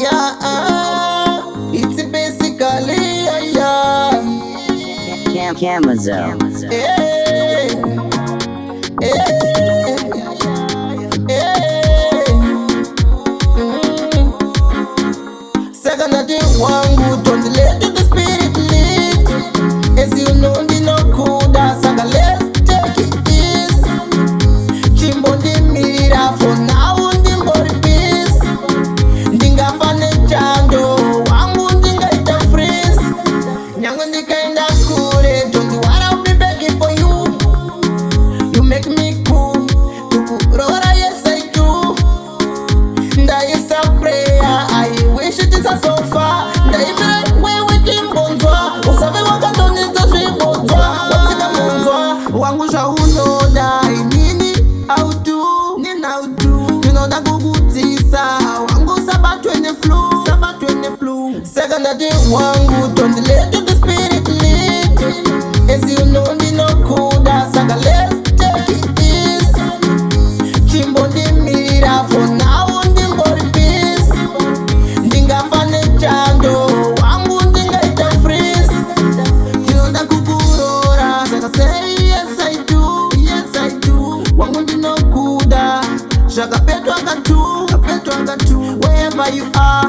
Yeah, it's basically Kambucha. yeah, yeah, Second ati wangu tondilete the spirit lead. As you know ndino kuda saka let's take it easy. Chimbo ndimirira for now ndimbori peace. Ndingafane chando wangu ndingaita freeze. Nyango ndikaenda kure don't worry I'll be begging for you. You make me cool. Kukurora yes I do. Ndaisa prayer I wish it is a sofa. Ndaimira wewe timbonzwa. Usave wakandonita zvibonzwa. Watsika munzwa. Wangu zvaunoda inini audu. Ndinoda kukutisa. Wangu sabatwe neflu. Saka ndati wangu tondilete the spirit lead. As you know ndinokuda saka let's take it easy. Chimbo ndimirira for now ndimbori peace. Ndingafane chando wangu ndingaita freeze. Ndinoda kukurora saka say yes I do. Wangu ndinokuda zvakapetwa katu. Wherever you are